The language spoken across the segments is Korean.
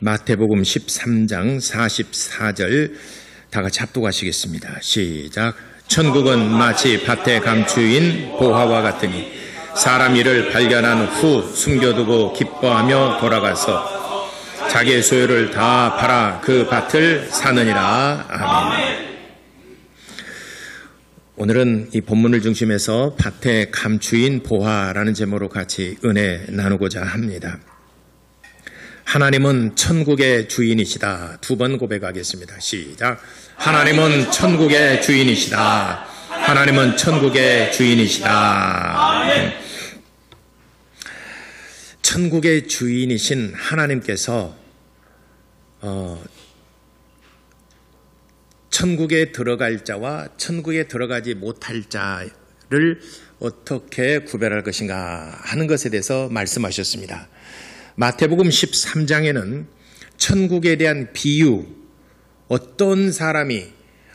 마태복음 13장 44절 다 같이 합독하시겠습니다. 시작. 천국은 마치 밭에 감추인 보화와 같으니 사람 이를 발견한 후 숨겨두고 기뻐하며 돌아가서 자기의 소유를 다 팔아 그 밭을 사느니라. 아멘. 오늘은 이 본문을 중심해서 밭에 감추인 보화라는 제목으로 같이 은혜 나누고자 합니다. 하나님은 천국의 주인이시다. 두 번 고백하겠습니다. 시작. 하나님은 천국의 주인이시다. 하나님은 천국의 주인이시다. 천국의 주인이신 하나님께서 천국에 들어갈 자와 천국에 들어가지 못할 자를 어떻게 구별할 것인가 하는 것에 대해서 말씀하셨습니다. 마태복음 13장에는 천국에 대한 비유, 어떤 사람이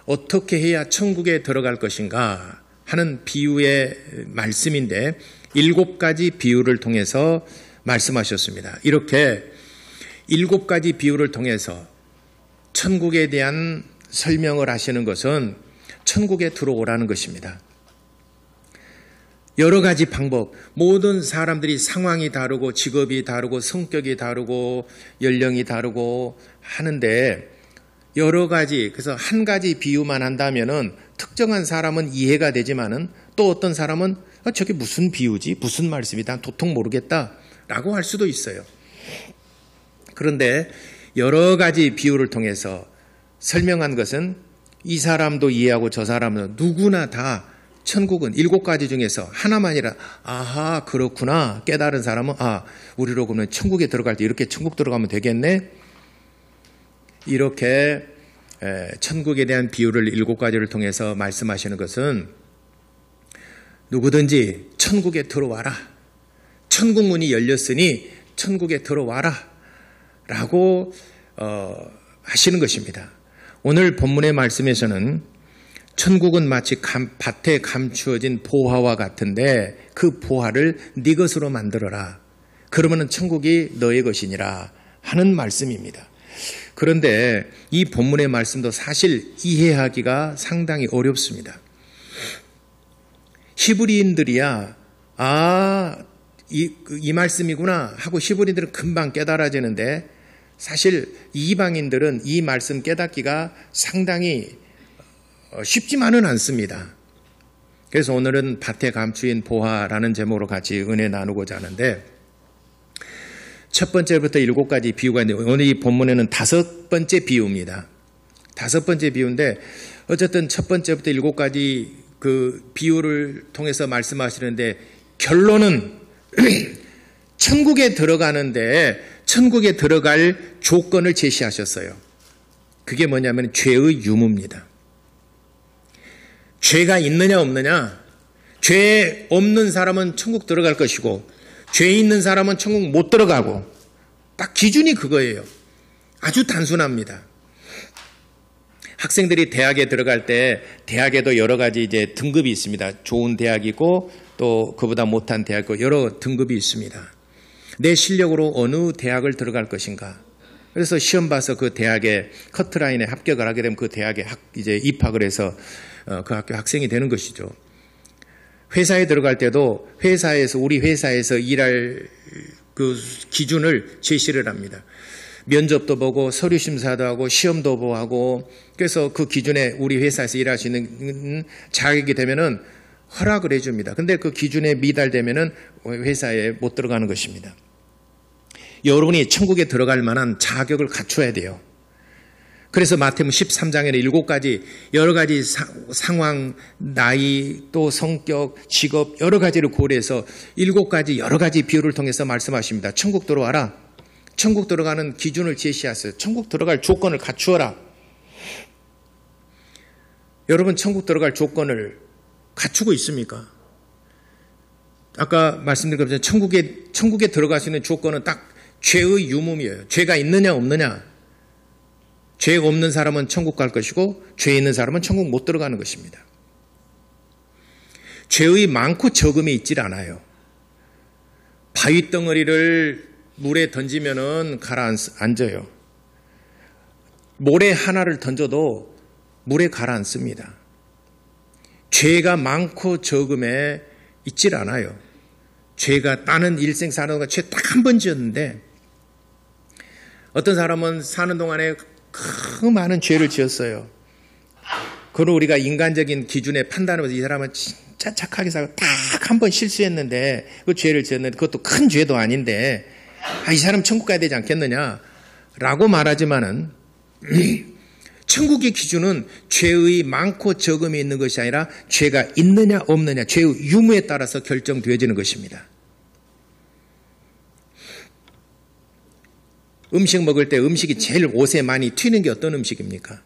어떻게 해야 천국에 들어갈 것인가 하는 비유의 말씀인데 7가지 비유를 통해서 말씀하셨습니다. 이렇게 7가지 비유를 통해서 천국에 대한 설명을 하시는 것은 천국에 들어오라는 것입니다. 여러 가지 방법, 모든 사람들이 상황이 다르고 직업이 다르고 성격이 다르고 연령이 다르고 하는데 여러 가지, 그래서 한 가지 비유만 한다면은 특정한 사람은 이해가 되지만은 또 어떤 사람은 저게 무슨 비유지? 무슨 말씀이다? 도통 모르겠다 라고 할 수도 있어요. 그런데 여러 가지 비유를 통해서 설명한 것은 이 사람도 이해하고 저 사람은 누구나 다 천국은 7가지 중에서 하나만이라 아하 그렇구나 깨달은 사람은 우리로 그러면 천국에 들어갈 때 이렇게 천국 들어가면 되겠네. 이렇게 천국에 대한 비유를 7가지를 통해서 말씀하시는 것은 누구든지 천국에 들어와라. 천국 문이 열렸으니 천국에 들어와라 라고 하시는 것입니다. 오늘 본문의 말씀에서는 천국은 마치 밭에 감추어진 보화와 같은데 그 보화를 네 것으로 만들어라. 그러면 천국이 너의 것이니라 하는 말씀입니다. 그런데 이 본문의 말씀도 사실 이해하기가 상당히 어렵습니다. 히브리인들이야 이 말씀이구나 하고 히브리인들은 금방 깨달아지는데 사실 이방인들은 이 말씀 깨닫기가 상당히 쉽지만은 않습니다. 그래서 오늘은 밭에 감추인 보화라는 제목으로 같이 은혜 나누고자 하는데 첫 번째부터 7가지 비유가 있는데 오늘 이 본문에는 5번째 비유입니다. 5번째 비유인데 어쨌든 첫 번째부터 7가지 그 비유를 통해서 말씀하시는데 결론은 천국에 들어가는데 천국에 들어갈 조건을 제시하셨어요. 그게 뭐냐면 죄의 유무입니다. 죄가 있느냐 없느냐, 죄 없는 사람은 천국 들어갈 것이고 죄 있는 사람은 천국 못 들어가고 딱 기준이 그거예요. 아주 단순합니다. 학생들이 대학에 들어갈 때 대학에도 여러 가지 이제 등급이 있습니다. 좋은 대학이고 또 그보다 못한 대학 있고 여러 등급이 있습니다. 내 실력으로 어느 대학을 들어갈 것인가. 그래서 시험 봐서 그 대학에 커트라인에 합격을 하게 되면 그 대학에 이제 입학을 해서 그 학교 학생이 되는 것이죠. 회사에 들어갈 때도 우리 회사에서 일할 그 기준을 제시를 합니다. 면접도 보고 서류 심사도 하고 시험도 보고 하고 그래서 그 기준에 우리 회사에서 일할 수 있는 자격이 되면은 허락을 해줍니다. 근데 그 기준에 미달되면은 회사에 못 들어가는 것입니다. 여러분이 천국에 들어갈 만한 자격을 갖춰야 돼요. 그래서 마태복음 13장에는 7가지 여러 가지 상황, 나이, 또 성격, 직업 여러 가지를 고려해서 7가지 여러 가지 비유를 통해서 말씀하십니다. 천국 들어와라. 천국 들어가는 기준을 제시하세요. 천국 들어갈 조건을 갖추어라. 여러분 천국 들어갈 조건을 갖추고 있습니까? 아까 말씀드린 것처럼 천국에 들어갈 수 있는 조건은 딱 죄의 유무이에요. 죄가 있느냐 없느냐. 죄 없는 사람은 천국 갈 것이고 죄 있는 사람은 천국 못 들어가는 것입니다. 죄의 많고 적음이 있질 않아요. 바위 덩어리를 물에 던지면은 가라앉아요. 모래 하나를 던져도 물에 가라앉습니다. 죄가 많고 적음에 있질 않아요. 죄가 나는 일생 사는 동안 죄 딱 한 번 지었는데 어떤 사람은 사는 동안에 그 많은 죄를 지었어요. 그걸 우리가 인간적인 기준에 판단하면서 이 사람은 진짜 착하게 살고 딱 한 번 실수했는데 그 죄를 지었는데 그것도 큰 죄도 아닌데 이 사람 천국 가야 되지 않겠느냐라고 말하지만은 천국의 기준은 죄의 많고 적음이 있는 것이 아니라 죄가 있느냐 없느냐 죄의 유무에 따라서 결정되어지는 것입니다. 음식 먹을 때 음식이 제일 옷에 많이 튀는 게 어떤 음식입니까?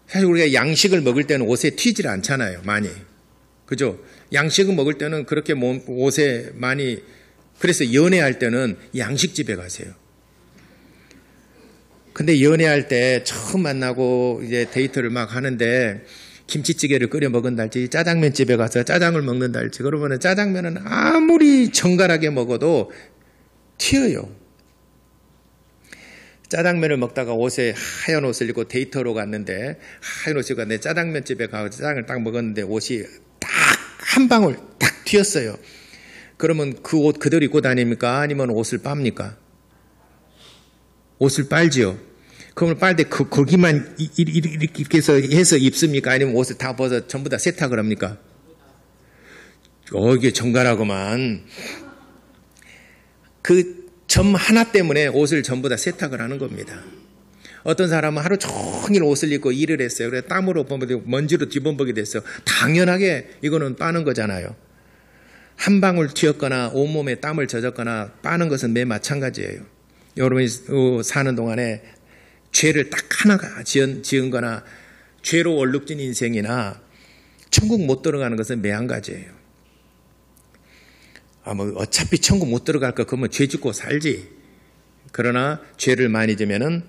사실 우리가 양식을 먹을 때는 옷에 튀질 않잖아요. 많이. 그죠? 양식을 먹을 때는 그렇게 옷에 많이, 그래서 연애할 때는 양식집에 가세요. 근데 연애할 때 처음 만나고 이제 데이트를 막 하는데 김치찌개를 끓여 먹은달지 짜장면집에 가서 짜장을 먹는달지 그러면은 짜장면은 아무리 정갈하게 먹어도 튀어요. 짜장면을 먹다가 옷에 하얀 옷을 입고 데이터로 갔는데 하얀 옷을 입고 갔는데 짜장면집에 가서 짜장을 딱 먹었는데 옷이 딱 한 방울 딱 튀었어요. 그러면 그 옷 그대로 입고 다닙니까? 아니면 옷을 빱니까? 옷을 빨지요. 그러면 빨 때 거기만 이렇게 해서 입습니까? 아니면 옷을 다 벗어 전부 다 세탁을 합니까? 이게 정갈하구만. 그 점 하나 때문에 옷을 전부 다 세탁을 하는 겁니다. 어떤 사람은 하루 종일 옷을 입고 일을 했어요. 그래서 땀으로 먼지로 뒤범벅이 됐어요. 당연하게 이거는 빠는 거잖아요. 한 방울 튀었거나 온몸에 땀을 젖었거나 빠는 것은 매 마찬가지예요. 여러분이 사는 동안에 죄를 딱 하나 지은 거나 죄로 얼룩진 인생이나 천국 못 들어가는 것은 매 한 가지예요. 어차피 천국 못 들어갈 거 그러면 죄 짓고 살지. 그러나 죄를 많이 지면은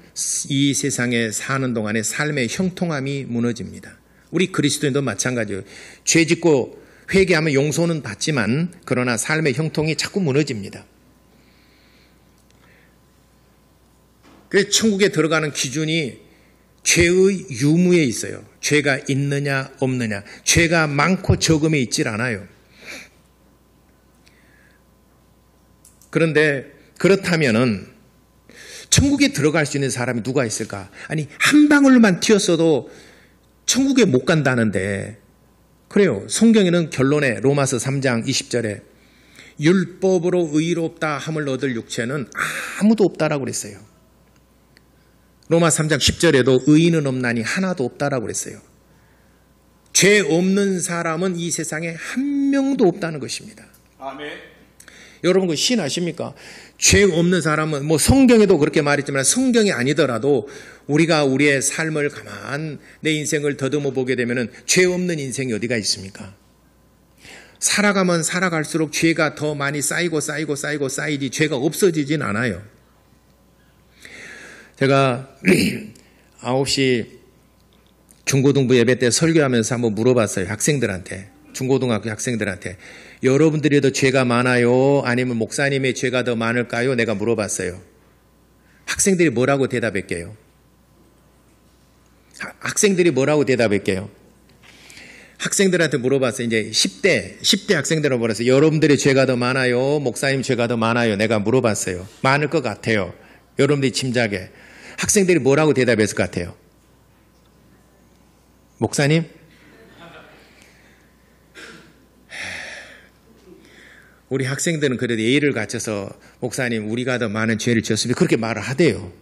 이 세상에 사는 동안에 삶의 형통함이 무너집니다. 우리 그리스도인도 마찬가지예요. 죄 짓고 회개하면 용서는 받지만 그러나 삶의 형통이 자꾸 무너집니다. 그래서 천국에 들어가는 기준이 죄의 유무에 있어요. 죄가 있느냐 없느냐. 죄가 많고 적음에 있질 않아요. 그런데 그렇다면은 천국에 들어갈 수 있는 사람이 누가 있을까? 아니 한 방울만 튀었어도 천국에 못 간다는데 그래요. 성경에는 결론에 로마서 3장 20절에 율법으로 의롭다 함을 얻을 육체는 아무도 없다라고 그랬어요. 로마 3장 10절에도 의인은 없나니 하나도 없다라고 그랬어요. 죄 없는 사람은 이 세상에 한 명도 없다는 것입니다. 아멘. 여러분 그 신아십니까? 죄 없는 사람은 성경에도 그렇게 말했지만 성경이 아니더라도 우리가 우리의 삶을 가만 내 인생을 더듬어 보게 되면은 죄 없는 인생이 어디가 있습니까? 살아가면 살아갈수록 죄가 더 많이 쌓이지 죄가 없어지진 않아요. 제가 9시 중고등부 예배 때 설교하면서 한번 물어봤어요. 학생들한테. 중고등학교 학생들한테. 여러분들이 더 죄가 많아요? 아니면 목사님의 죄가 더 많을까요? 내가 물어봤어요. 학생들이 뭐라고 대답할게요? 학생들이 뭐라고 대답할게요? 학생들한테 물어봤어요. 이제 10대 학생들한테 물어봤어요. 여러분들의 죄가 더 많아요? 목사님 죄가 더 많아요? 내가 물어봤어요. 많을 것 같아요. 여러분들이 짐작해. 학생들이 뭐라고 대답했을 것 같아요? 목사님? 우리 학생들은 그래도 예의를 갖춰서 목사님 우리가 더 많은 죄를 지었습니다. 그렇게 말을 하대요.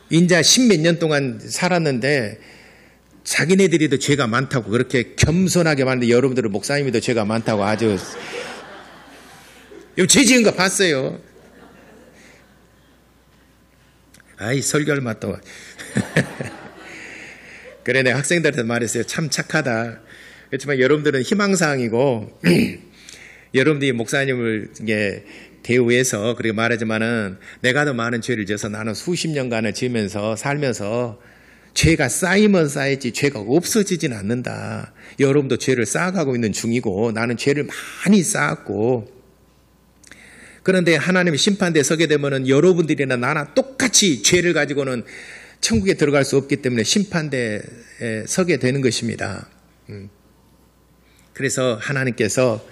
인자 10몇 년 동안 살았는데 자기네들이 더 죄가 많다고 그렇게 겸손하게 말하는데 여러분들은 목사님이 더 죄가 많다고 아주 죄 지은 거 봤어요. 아이 설교를 맞다. 그래 내가 학생들한테 말했어요. 참 착하다. 그렇지만 여러분들은 희망사항이고 여러분들이 목사님을 대우해서 그렇게 말하지만은 내가 더 많은 죄를 지어서 나는 수십 년간을 지으면서 살면서 죄가 쌓이면 쌓이지 죄가 없어지진 않는다. 여러분도 죄를 쌓아가고 있는 중이고 나는 죄를 많이 쌓았고 그런데 하나님이 심판대에 서게 되면은 여러분들이나 나나 똑같이 죄를 가지고는 천국에 들어갈 수 없기 때문에 심판대에 서게 되는 것입니다. 그래서 하나님께서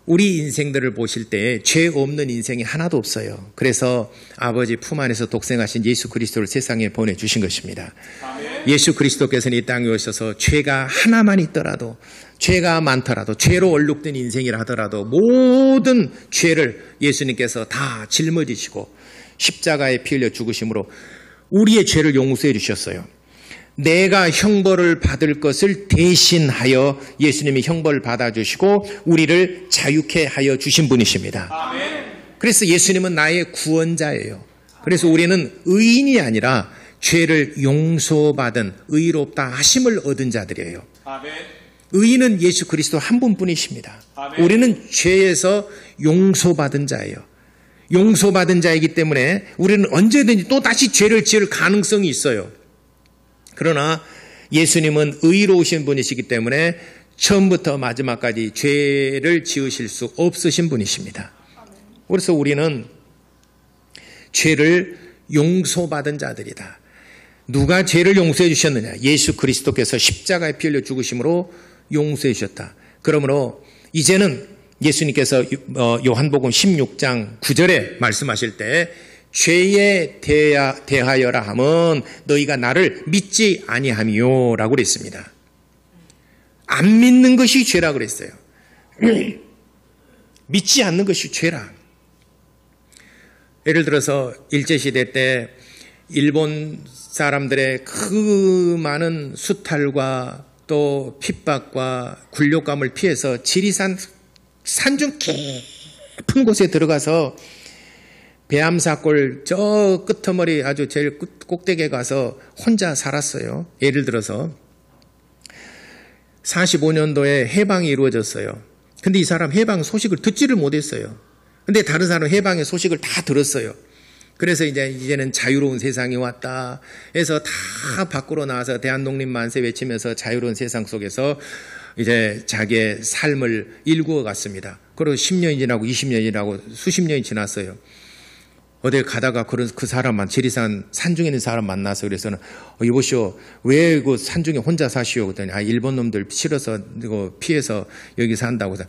우리 인생들을 보실 때 죄 없는 인생이 하나도 없어요. 그래서 아버지 품 안에서 독생하신 예수 그리스도를 세상에 보내주신 것입니다. 아멘. 예수 그리스도께서는 이 땅에 오셔서 죄가 하나만 있더라도, 죄가 많더라도, 죄로 얼룩된 인생이라 하더라도 모든 죄를 예수님께서 다 짊어지시고 십자가에 피 흘려 죽으심으로 우리의 죄를 용서해 주셨어요. 내가 형벌을 받을 것을 대신하여 예수님이 형벌을 받아주시고 우리를 자유케 하여 주신 분이십니다. 아멘. 그래서 예수님은 나의 구원자예요. 그래서 우리는 의인이 아니라 죄를 용서받은 의롭다 하심을 얻은 자들이에요. 아멘. 의인은 예수 그리스도 한 분뿐이십니다. 아멘. 우리는 죄에서 용서받은 자예요. 용서받은 자이기 때문에 우리는 언제든지 또 다시 죄를 지을 가능성이 있어요. 그러나 예수님은 의로우신 분이시기 때문에 처음부터 마지막까지 죄를 지으실 수 없으신 분이십니다. 그래서 우리는 죄를 용서받은 자들이다. 누가 죄를 용서해 주셨느냐? 예수 그리스도께서 십자가에 피 흘려 죽으심으로 용서해 주셨다. 그러므로 이제는 예수님께서 요한복음 16장 9절에 말씀하실 때 죄에 대하여라 함은 너희가 나를 믿지 아니함이요 라고 그랬습니다. 안 믿는 것이 죄라 그랬어요. 믿지 않는 것이 죄라. 예를 들어서 일제시대 때 일본 사람들의 그 많은 수탈과 또 핍박과 굴욕감을 피해서 지리산 산중 깊은 곳에 들어가서 배암사골 저 끄트머리 아주 제일 꼭대기에 가서 혼자 살았어요. 예를 들어서 45년도에 해방이 이루어졌어요. 근데 이 사람 해방 소식을 듣지를 못했어요. 근데 다른 사람은 해방의 소식을 다 들었어요. 그래서 이제는 자유로운 세상이 왔다 해서 다 밖으로 나와서 대한독립 만세 외치면서 자유로운 세상 속에서 이제 자기의 삶을 일구어 갔습니다. 그리고 10년이 지나고 20년이 지나고 수십 년이 지났어요. 어디 가다가 그 사람만 지리산 산중에 있는 사람 만나서 그래서는 여보시오 왜 그 산중에 혼자 사시오 그랬더니 일본 놈들 싫어서 이거 피해서 여기 산다고 해서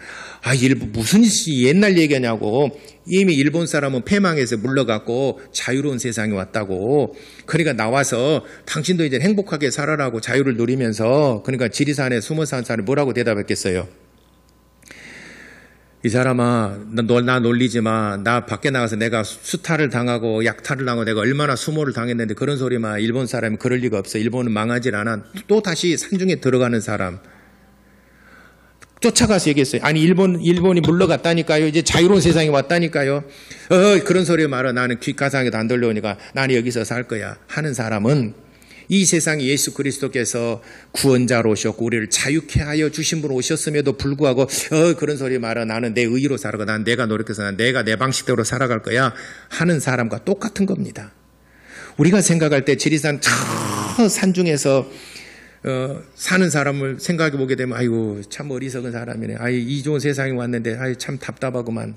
일본 무슨 옛날 얘기냐고 이미 일본 사람은 패망해서 물러갔고 자유로운 세상이 왔다고 그러니까 나와서 당신도 이제 행복하게 살아라고 자유를 누리면서 그러니까 지리산에 숨어 산 사람이 뭐라고 대답했겠어요? 이 사람아, 나 놀리지 마. 나 밖에 나가서 내가 수탈을 당하고 약탈을 당하고 내가 얼마나 수모를 당했는데 그런 소리 마. 일본 사람이 그럴 리가 없어. 일본은 망하질 않아. 또 다시 산중에 들어가는 사람. 쫓아가서 얘기했어요. 아니, 일본이 물러갔다니까요. 이제 자유로운 세상이 왔다니까요. 그런 소리 말아. 나는 귓가상에도 안 들려오니까 나는 여기서 살 거야. 하는 사람은 이 세상에 예수 그리스도께서 구원자로 오셨고 우리를 자유케 하여 주신 분 오셨음에도 불구하고 그런 소리 말아 나는 내 의로 살아가 난 내가 노력해서 내가 내 방식대로 살아갈 거야 하는 사람과 똑같은 겁니다. 우리가 생각할 때 지리산 저 산중에서 사는 사람을 생각해 보게 되면 아이고 참 어리석은 사람이네. 이 좋은 세상에 왔는데 참 답답하구만.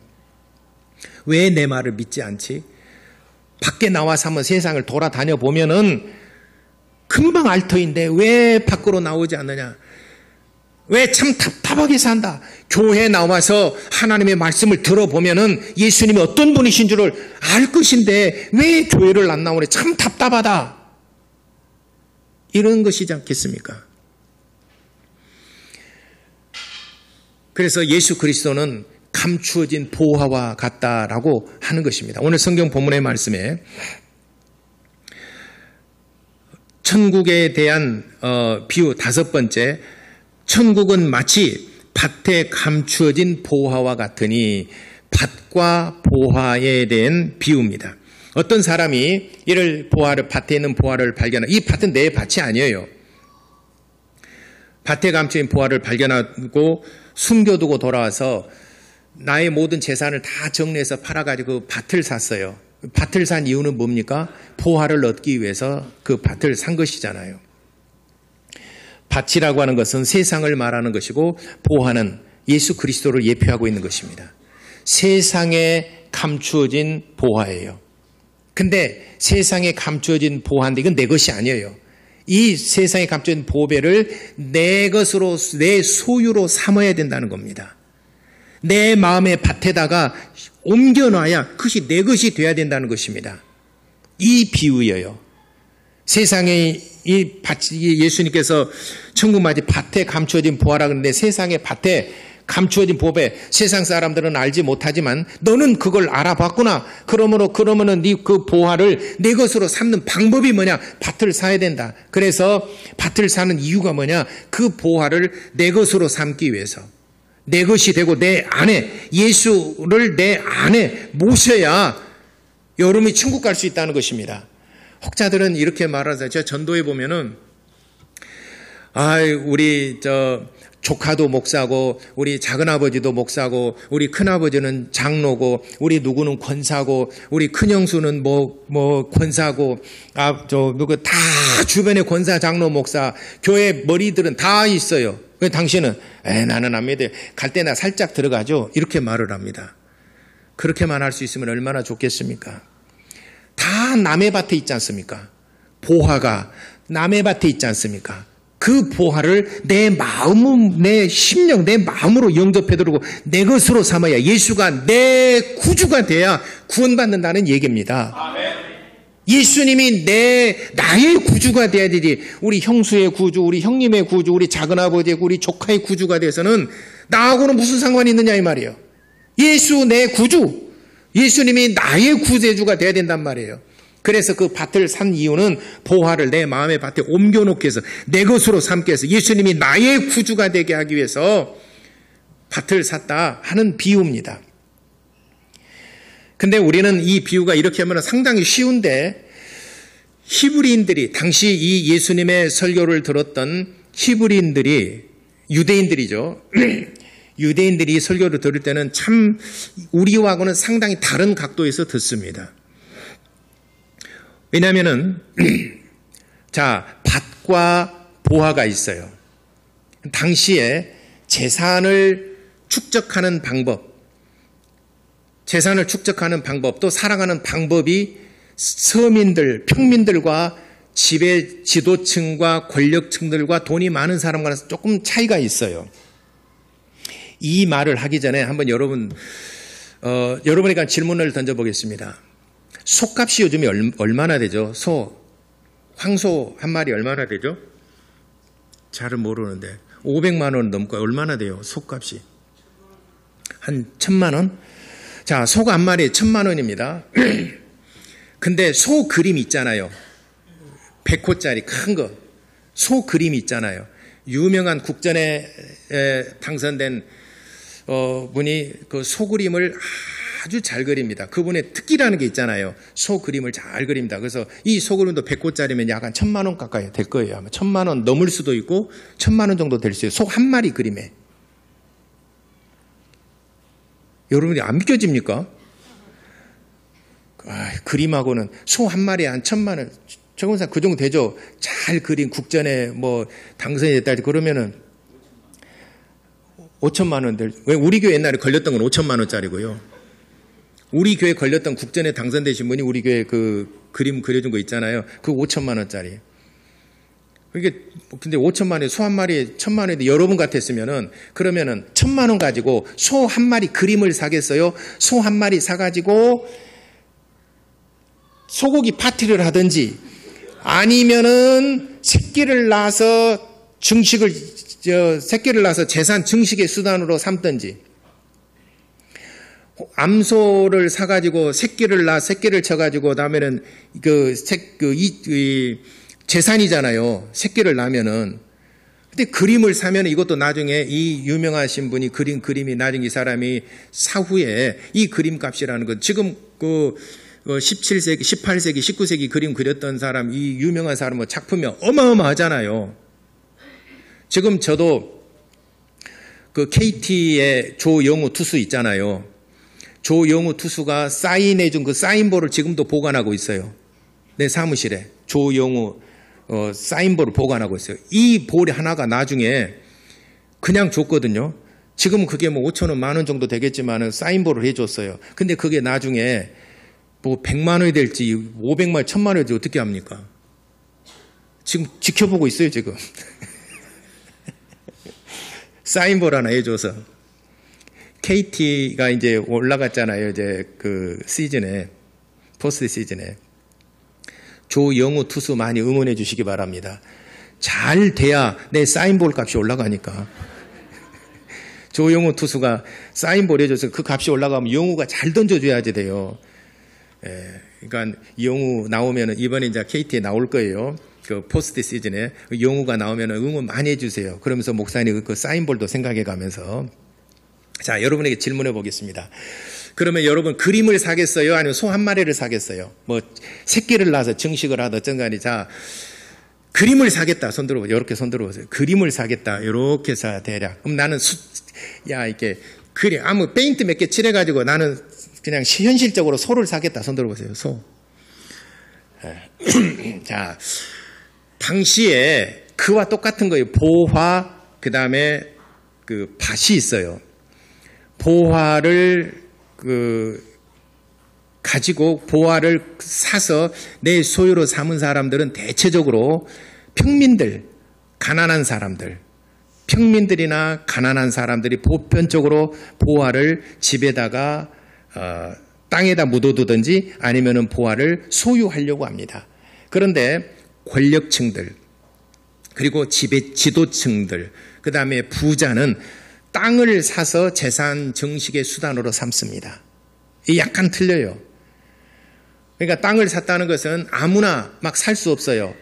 왜 내 말을 믿지 않지? 밖에 나와서 한번 세상을 돌아다녀 보면은 금방 알 터인데 왜 밖으로 나오지 않느냐? 왜 참 답답하게 산다? 교회에 나와서 하나님의 말씀을 들어보면은 예수님이 어떤 분이신 줄을 알 것인데 왜 교회를 안 나오래? 참 답답하다. 이런 것이지 않겠습니까? 그래서 예수 그리스도는 감추어진 보화와 같다라고 하는 것입니다. 오늘 성경 본문의 말씀에 천국에 대한 비유 5번째, 천국은 마치 밭에 감추어진 보화와 같으니 밭과 보화에 대한 비유입니다. 어떤 사람이 밭에 있는 보화를 발견하고 이 밭은 내 밭이 아니에요. 밭에 감추어진 보화를 발견하고 숨겨두고 돌아와서 나의 모든 재산을 다 정리해서 팔아가지고 그 밭을 샀어요. 밭을 산 이유는 뭡니까? 보화를 얻기 위해서 그 밭을 산 것이잖아요. 밭이라고 하는 것은 세상을 말하는 것이고 보화는 예수 그리스도를 예표하고 있는 것입니다. 세상에 감추어진 보화예요. 근데 세상에 감추어진 보화인데 이건 내 것이 아니에요. 이 세상에 감추어진 보배를 내 것으로, 내 소유로 삼아야 된다는 겁니다. 내 마음의 밭에다가 옮겨놔야 그것이 내 것이 돼야 된다는 것입니다. 이 비유예요. 세상에 예수님께서 천국마치 밭에 감추어진 보화라 그러는데 세상의 밭에 감추어진 보배, 세상 사람들은 알지 못하지만 너는 그걸 알아봤구나. 그러면은 네 그 보화를 내 것으로 삼는 방법이 뭐냐? 밭을 사야 된다. 그래서 밭을 사는 이유가 뭐냐? 그 보화를 내 것으로 삼기 위해서. 내 것이 되고 내 안에, 예수를 내 안에 모셔야 여러분이 천국 갈 수 있다는 것입니다. 혹자들은 이렇게 말하죠. 제가 전도에 보면은, 우리 조카도 목사고, 우리 작은아버지도 목사고, 우리 큰아버지는 장로고, 우리 누구는 권사고, 우리 큰형수는 권사고, 다 주변에 권사, 장로, 목사, 교회 머리들은 다 있어요. 당신은, 나는 안 믿어요. 갈 때 나 살짝 들어가죠. 이렇게 말을 합니다. 그렇게만 할 수 있으면 얼마나 좋겠습니까? 다 남의 밭에 있지 않습니까? 보화가 남의 밭에 있지 않습니까? 그 보화를 내 마음, 내 심령, 내 마음으로 영접해 들고 내 것으로 삼아야 예수가 내 구주가 돼야 구원받는다는 얘기입니다. 아멘. 예수님이 나의 구주가 돼야 되지. 우리 형수의 구주, 우리 형님의 구주, 우리 작은아버지의, 우리 조카의 구주가 돼서는 나하고는 무슨 상관이 있느냐 이 말이에요. 예수 내 구주, 예수님이 나의 구세주가 돼야 된단 말이에요. 그래서 그 밭을 산 이유는 보화를 내 마음의 밭에 옮겨놓기 위해서, 내 것으로 삼기 위해서, 예수님이 나의 구주가 되게 하기 위해서 밭을 샀다 하는 비유입니다. 근데 우리는 이 비유가 이렇게 하면 상당히 쉬운데, 히브리인들이, 당시 이 예수님의 설교를 들었던 히브리인들이, 유대인들이죠. 유대인들이 설교를 들을 때는 참 우리와는 상당히 다른 각도에서 듣습니다. 왜냐하면은 밭과 보화가 있어요. 당시에 재산을 축적하는 방법, 또 살아가는 방법이 서민들, 평민들과 지도층과 권력층들과 돈이 많은 사람과는 조금 차이가 있어요. 이 말을 하기 전에 한번 여러분에게 질문을 던져보겠습니다. 소값이 요즘에 얼마나 되죠? 황소 한 마리 얼마나 되죠? 잘은 모르는데 500만 원 넘고 얼마나 돼요? 소값이 한 1000만 원? 자, 소가 한 마리에 1000만 원입니다. 근데 소 그림 있잖아요. 100호짜리 큰 거. 소 그림이 있잖아요. 유명한 국전에 당선된 분이 그 소 그림을 아주 잘 그립니다. 그분의 특기라는 게 있잖아요. 소 그림을 잘 그립니다. 그래서 이 소 그림도 100호짜리면 약 한 1000만 원 가까이 될 거예요. 아마 1000만 원 넘을 수도 있고 1000만 원 정도 될 수 있어요. 소 한 마리 그림에. 여러분이 안 믿겨집니까? 그림하고는 소 한 마리에 한 1000만 원. 최고상 그 정도 되죠. 잘 그린 국전에 당선이 됐다 그러면은 5천만 원 될. 왜 우리 교회 옛날에 걸렸던 건 5천만 원짜리고요. 우리 교회 걸렸던 국전에 당선되신 분이 우리 교회 그 그림 그려준 거 있잖아요. 그 5천만 원짜리. 이게 근데 5천만 원에 소 한 마리에 1000만 원인데 여러분 같았으면은 그러면은 1000만 원 가지고 소 한 마리 그림을 사겠어요? 소 한 마리 사가지고 소고기 파티를 하든지 아니면은 새끼를 낳아서 재산 증식의 수단으로 삼든지 암소를 사가지고 새끼를 쳐가지고 나면은 재산이잖아요. 새끼를 낳으면은. 근데 그림을 사면 이것도 나중에 이 유명하신 분이 그린 그림이 나중에 이 사람이 사후에 이 그림 값이라는 건 지금 17세기, 18세기, 19세기 그림 그렸던 사람, 이 유명한 사람의 작품이 어마어마하잖아요. 지금 저도 그 KT의 조영우 투수 있잖아요. 조영우 투수가 사인해준 그 사인볼을 지금도 보관하고 있어요. 내 사무실에. 조영우 사인볼을 보관하고 있어요. 이 볼 하나가 나중에 그냥 줬거든요. 지금은 그게 뭐 5천 원, 10,000원 정도 되겠지만은 사인볼을 해줬어요. 근데 그게 나중에 뭐 100만 원이 될지 500만 원, 1000만 원이 될지 어떻게 합니까? 지금 지켜보고 있어요, 지금. 사인볼 하나 해줘서. KT가 이제 올라갔잖아요, 이제 그 시즌에, 포스트 시즌에. 조영우 투수 많이 응원해 주시기 바랍니다. 잘 돼야 내 사인볼 값이 올라가니까. 조영우 투수가 사인볼 해줘서 그 값이 올라가면 영우가 잘 던져줘야지 돼요. 그러니까 영우 나오면 이번에 이제 KT에 나올 거예요. 그 포스트 시즌에 영우가 나오면 응원 많이 해주세요. 그러면서 목사님 그 사인볼도 생각해 가면서. 자, 여러분에게 질문해 보겠습니다. 그러면 여러분 그림을 사겠어요? 아니면 소 한 마리를 사겠어요? 뭐 새끼를 낳아서 증식을 하든 어쩐 간에. 자, 그림을 사겠다. 손 들어보세요. 이렇게 손 들어보세요. 그림을 사겠다. 이렇게 사 대략. 그럼 나는 이렇게 그림 아무 페인트 몇 개 칠해가지고 나는 그냥 현실적으로 소를 사겠다. 손 들어보세요. 소. 자, 당시에 그와 똑같은 거예요. 보화, 그 다음에 그 밭이 있어요. 보화를 가지고 보화를 사서 내 소유로 삼은 사람들은 대체적으로 평민들, 가난한 사람들, 평민들이나 가난한 사람들이 보편적으로 보화를 집에다가 땅에다 묻어두든지 아니면은 보화를 소유하려고 합니다. 그런데 권력층들, 그리고 지도층들, 그 다음에 부자는 땅을 사서 재산 증식의 수단으로 삼습니다. 이 약간 틀려요. 그러니까 땅을 샀다는 것은 아무나 막 살 수 없어요.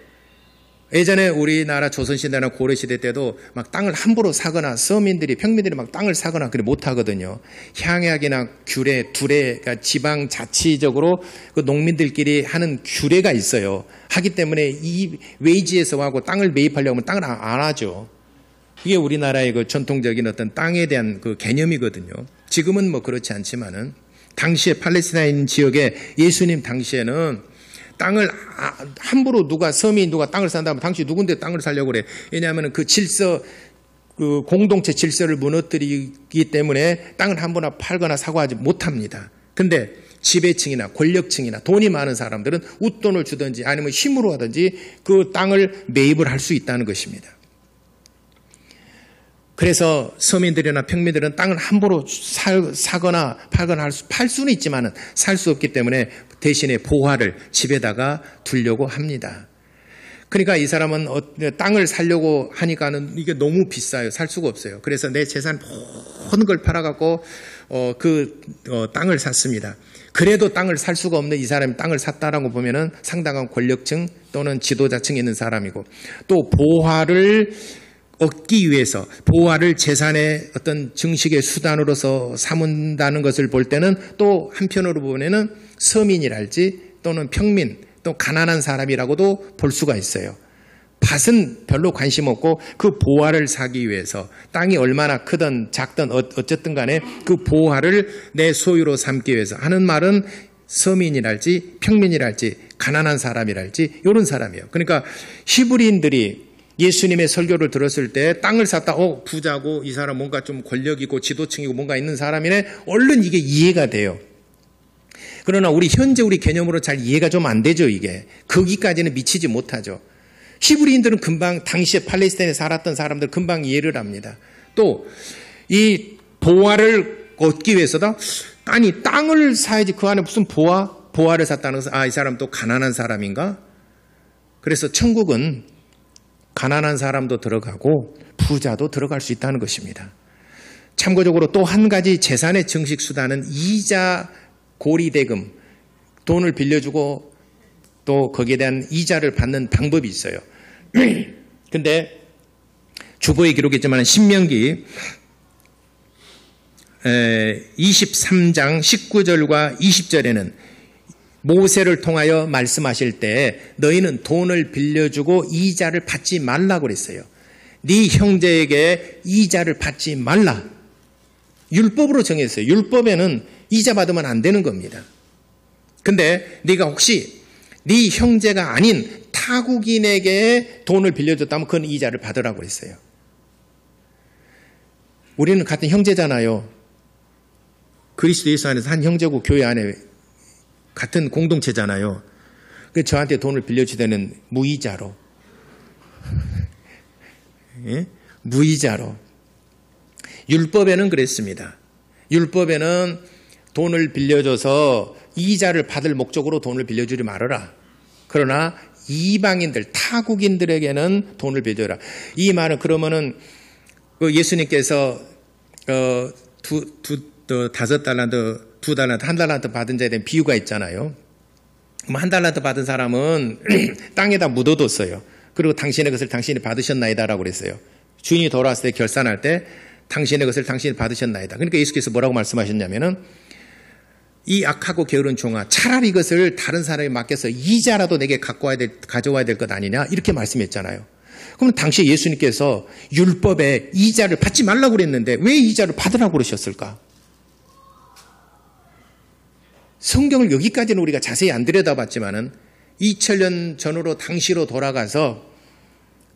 예전에 우리나라 조선시대나 고려시대 때도 막 땅을 함부로 사거나 서민들이, 평민들이 막 땅을 사거나 그래 못하거든요. 향약이나 규례, 두례가 지방자치적으로 그 농민들끼리 하는 규례가 있어요. 하기 때문에 이 외지에서 하고 땅을 매입하려고 하면 땅을 안 하죠. 이게 우리나라의 그 전통적인 어떤 땅에 대한 그 개념이거든요. 지금은 뭐 그렇지 않지만은 당시에 팔레스타인 지역에 예수님 당시에는 땅을 함부로 누가 서민 누가 땅을 산다면 당시 누군데 땅을 살려고 그래. 왜냐하면 그 질서, 그 공동체 질서를 무너뜨리기 때문에 땅을 함부로 팔거나 사고하지 못합니다. 근데 지배층이나 권력층이나 돈이 많은 사람들은 웃돈을 주든지 아니면 힘으로 하든지 그 땅을 매입을 할 수 있다는 것입니다. 그래서 서민들이나 평민들은 땅을 함부로 사거나 팔거나 팔 수는 있지만 살 수 없기 때문에 대신에 보화를 집에다가 두려고 합니다. 그러니까 이 사람은 땅을 사려고 하니까는 이게 너무 비싸요. 살 수가 없어요. 그래서 내 재산 모든 걸 팔아갖고 땅을 샀습니다. 그래도 땅을 살 수가 없는 이 사람이 땅을 샀다라고 보면은 상당한 권력층 또는 지도자층에 있는 사람이고, 또 보화를 얻기 위해서 보화를 재산의 어떤 증식의 수단으로서 삼는다는 것을 볼 때는 또 한편으로 보면은 서민이랄지 또는 평민 또 가난한 사람이라고도 볼 수가 있어요. 밭은 별로 관심 없고 그 보화를 사기 위해서 땅이 얼마나 크든 작든 어쨌든 간에 그 보화를 내 소유로 삼기 위해서 하는 말은 서민이랄지 평민이랄지 가난한 사람이랄지 이런 사람이에요. 그러니까 히브리인들이 예수님의 설교를 들었을 때 땅을 샀다, 부자고 이 사람 뭔가 좀 권력이고 지도층이고 뭔가 있는 사람이네, 얼른 이게 이해가 돼요. 그러나 우리 현재 우리 개념으로 잘 이해가 좀 안 되죠, 이게. 거기까지는 미치지 못하죠. 히브리인들은 금방 당시에 팔레스타인에 살았던 사람들 금방 이해를 합니다. 또 이 보화를 얻기 위해서다, 아니 땅을 사야지 그 안에 무슨 보화를 샀다는 것은 이 사람 또 가난한 사람인가? 그래서 천국은 가난한 사람도 들어가고 부자도 들어갈 수 있다는 것입니다. 참고적으로 또 한 가지 재산의 증식 수단은 이자 고리대금, 돈을 빌려주고 또 거기에 대한 이자를 받는 방법이 있어요. 근데 주보에 기록했지만 신명기 23장 19절과 20절에는 모세를 통하여 말씀하실 때 너희는 돈을 빌려주고 이자를 받지 말라고 그랬어요. 네 형제에게 이자를 받지 말라. 율법으로 정했어요. 율법에는 이자 받으면 안 되는 겁니다. 근데 네가 혹시 네 형제가 아닌 타국인에게 돈을 빌려줬다면 그건 이자를 받으라고 했어요. 우리는 같은 형제잖아요. 그리스도 예수 안에서 한 형제고 교회 안에 같은 공동체잖아요. 그래서 저한테 돈을 빌려주되는 무이자로. 예? 무이자로. 율법에는 그랬습니다. 율법에는 돈을 빌려줘서 이자를 받을 목적으로 돈을 빌려주지 말아라. 그러나 이방인들, 타국인들에게는 돈을 빌려줘라. 이 말은 그러면은 예수님께서 5달란트, 2달란트, 1달란트 받은 자에 대한 비유가 있잖아요. 1달란트 받은 사람은 땅에다 묻어뒀어요. 그리고 당신의 것을 당신이 받으셨나이다라고 그랬어요. 주인이 돌아왔을 때 결산할 때 당신의 것을 당신이 받으셨나이다. 그러니까 예수께서 뭐라고 말씀하셨냐면은 이 악하고 게으른 종아, 차라리 이것을 다른 사람에 맡겨서 이자라도 내게 가져와야 될 것 아니냐, 이렇게 말씀했잖아요. 그럼 당시 예수님께서 율법에 이자를 받지 말라고 그랬는데 왜 이자를 받으라고 그러셨을까? 성경을 여기까지는 우리가 자세히 안 들여다봤지만은 2000년 전으로 당시로 돌아가서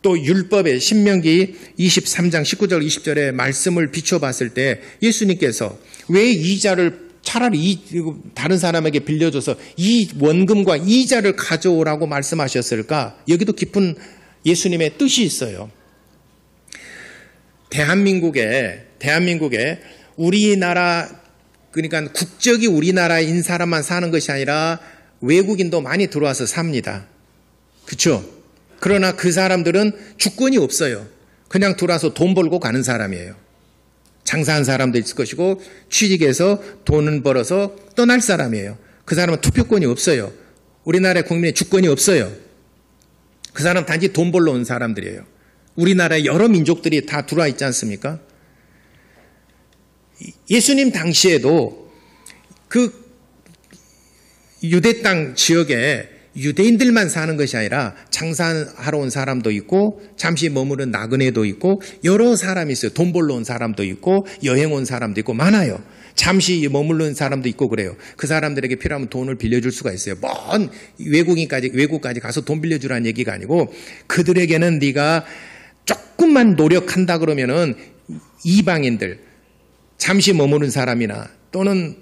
또 율법의 신명기 23장 19절 20절의 말씀을 비춰봤을 때 예수님께서 왜 이자를 차라리 다른 사람에게 빌려줘서 이 원금과 이자를 가져오라고 말씀하셨을까? 여기도 깊은 예수님의 뜻이 있어요. 대한민국에 우리나라, 그러니까 국적이 우리나라인 사람만 사는 것이 아니라 외국인도 많이 들어와서 삽니다. 그렇죠? 그러나 그 사람들은 주권이 없어요. 그냥 들어와서 돈 벌고 가는 사람이에요. 장사한 사람도 있을 것이고 취직해서 돈을 벌어서 떠날 사람이에요. 그 사람은 투표권이 없어요. 우리나라의 국민의 주권이 없어요. 그 사람 단지 돈 벌러 온 사람들이에요. 우리나라의 여러 민족들이 다 들어와 있지 않습니까? 예수님 당시에도 그 유대 땅 지역에 유대인들만 사는 것이 아니라 장사하러 온 사람도 있고 잠시 머무른 나그네도 있고 여러 사람이 있어요. 돈 벌러 온 사람도 있고 여행 온 사람도 있고 많아요. 잠시 머무른 사람도 있고 그래요. 그 사람들에게 필요하면 돈을 빌려줄 수가 있어요. 먼 외국까지 가서 돈 빌려주라는 얘기가 아니고 그들에게는 네가 조금만 노력한다 그러면은 이방인들, 잠시 머무른 사람이나 또는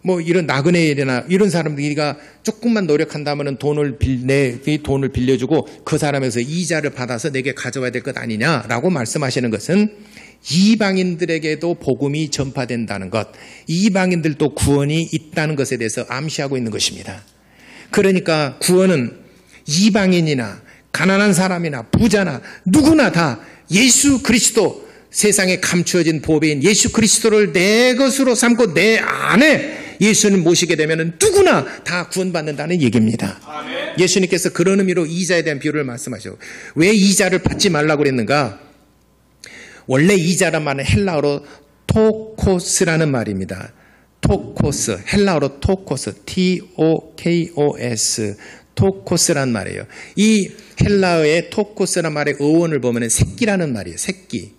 뭐 이런 나그네나 이런 사람들이가 조금만 노력한다면 돈을 빌려주고 그 사람에서 이자를 받아서 내게 가져와야 될 것 아니냐라고 말씀하시는 것은 이방인들에게도 복음이 전파된다는 것, 이방인들도 구원이 있다는 것에 대해서 암시하고 있는 것입니다. 그러니까 구원은 이방인이나 가난한 사람이나 부자나 누구나 다 예수 그리스도, 세상에 감추어진 보배인 예수 그리스도를 내 것으로 삼고 내 안에 예수님 모시게 되면 누구나 다 구원받는다는 얘기입니다. 아멘. 예수님께서 그런 의미로 이자에 대한 비유를 말씀하셔요. 왜 이자를 받지 말라고 그랬는가? 원래 이자란 말은 헬라어로 토코스라는 말입니다. 토코스, 헬라어로 토코스, T-O-K-O-S, 토코스란 말이에요. 이 헬라어의 토코스라는 말의 어원을 보면 새끼라는 말이에요. 새끼.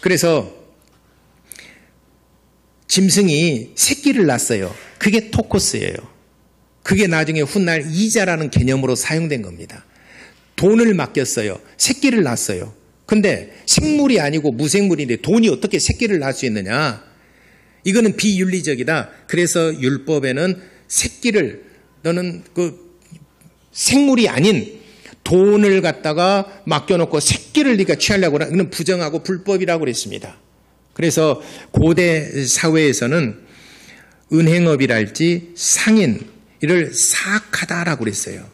그래서 짐승이 새끼를 낳았어요. 그게 토코스예요. 그게 나중에 훗날 이자라는 개념으로 사용된 겁니다. 돈을 맡겼어요. 새끼를 낳았어요. 근데 생물이 아니고 무생물인데 돈이 어떻게 새끼를 낳을 수 있느냐? 이거는 비윤리적이다. 그래서 율법에는 새끼를, 너는 그 생물이 아닌 돈을 갖다가 맡겨놓고 새끼를 네가 취하려고 하는, 이건 부정하고 불법이라고 그랬습니다. 그래서 고대 사회에서는 은행업이랄지 상인, 이를 사악하다라고 그랬어요.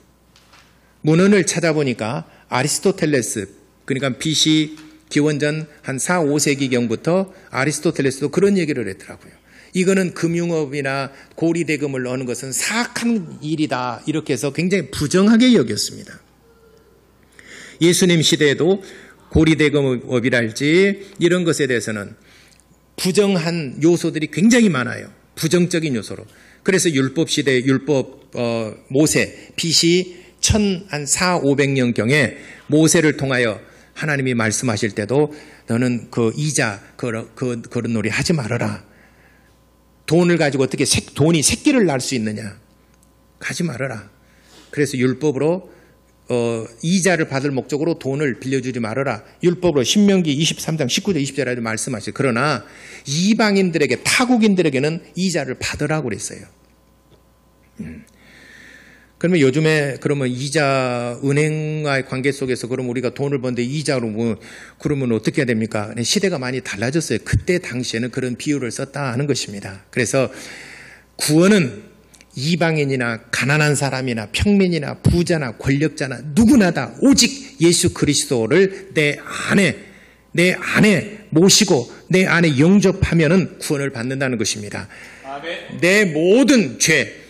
문헌을 찾아보니까 아리스토텔레스, 그러니까 BC 기원전 한 4, 5세기경부터 아리스토텔레스도 그런 얘기를 했더라고요. 이거는 금융업이나 고리대금을 넣는 것은 사악한 일이다. 이렇게 해서 굉장히 부정하게 여겼습니다. 예수님 시대에도 고리대금업이랄지 이런 것에 대해서는 부정한 요소들이 굉장히 많아요. 부정적인 요소로. 그래서 율법 시대, 모세, BC 1400년경에 모세를 통하여 하나님이 말씀하실 때도 너는 그 이자, 그런 놀이 하지 말아라. 돈을 가지고 어떻게 돈이 새끼를 낳을 수 있느냐. 하지 말아라. 그래서 율법으로 이자를 받을 목적으로 돈을 빌려주지 말아라. 율법으로 신명기 23장 19절 20절에 말씀하시죠. 그러나 이방인들에게 타국인들에게는 이자를 받으라고 그랬어요. 그러면 요즘에 그러면 이자 은행과의 관계 속에서 그럼 우리가 돈을 버는데 이자로 그러면 어떻게 해야 됩니까? 시대가 많이 달라졌어요. 그때 당시에는 그런 비유를 썼다 하는 것입니다. 그래서 구원은 이방인이나 가난한 사람이나 평민이나 부자나 권력자나 누구나 다 오직 예수 그리스도를 내 안에 모시고 내 안에 영접하면은 구원을 받는다는 것입니다. 아멘. 내 모든 죄,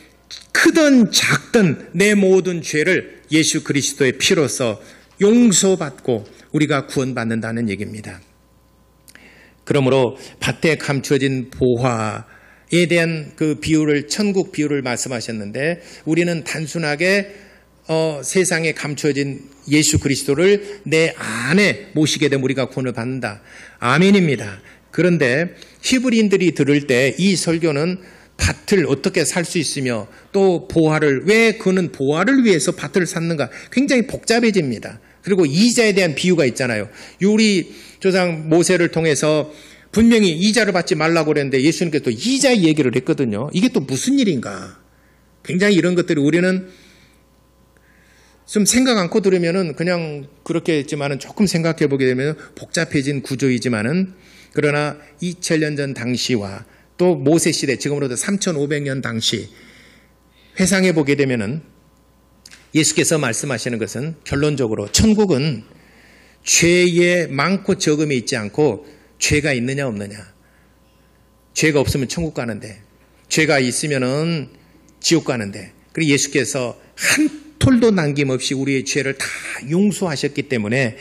크든 작든 내 모든 죄를 예수 그리스도의 피로써 용서받고 우리가 구원받는다는 얘기입니다. 그러므로 밭에 감추어진 보화에 대한 그 비유를 천국 비유를 말씀하셨는데 우리는 단순하게 세상에 감추어진 예수 그리스도를 내 안에 모시게 되면 우리가 구원을 받는다. 아멘입니다. 그런데 히브리인들이 들을 때 이 설교는 밭을 어떻게 살 수 있으며 또 보화를 왜 그는 보화를 위해서 밭을 샀는가 굉장히 복잡해집니다. 그리고 이자에 대한 비유가 있잖아요. 우리 조상 모세를 통해서 분명히 이자를 받지 말라고 그랬는데 예수님께서 또 이자 얘기를 했거든요. 이게 또 무슨 일인가. 굉장히 이런 것들이 우리는 좀 생각 않고 들으면은 그냥 그렇게 했지만은 조금 생각해 보게 되면 복잡해진 구조이지만은 그러나 2000년 전 당시와 또 모세 시대 지금으로부터 3500년 당시 회상해 보게 되면은 예수께서 말씀하시는 것은 결론적으로 천국은 죄의 많고 적음이 있지 않고 죄가 있느냐 없느냐. 죄가 없으면 천국 가는데 죄가 있으면은 지옥 가는데 그리고 예수께서 한 톨도 남김없이 우리의 죄를 다 용서하셨기 때문에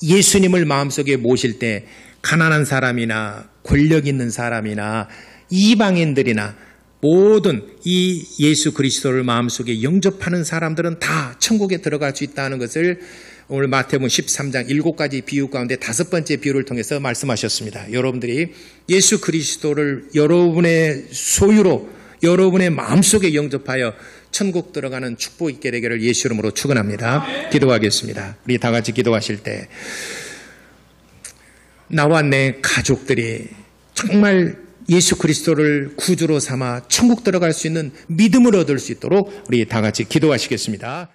예수님을 마음속에 모실 때 가난한 사람이나 권력 있는 사람이나 이방인들이나 모든 이 예수 그리스도를 마음속에 영접하는 사람들은 다 천국에 들어갈 수 있다는 것을 오늘 마태복음 13장 7가지 비유 가운데 5번째 비유를 통해서 말씀하셨습니다. 여러분들이 예수 그리스도를 여러분의 소유로 여러분의 마음속에 영접하여 천국 들어가는 축복 있게 되기를 예수 이름으로 축원합니다. 기도하겠습니다. 우리 다 같이 기도하실 때 나와 내 가족들이 정말 예수 그리스도를 구주로 삼아 천국 들어갈 수 있는 믿음을 얻을 수 있도록 우리 다 같이 기도하시겠습니다.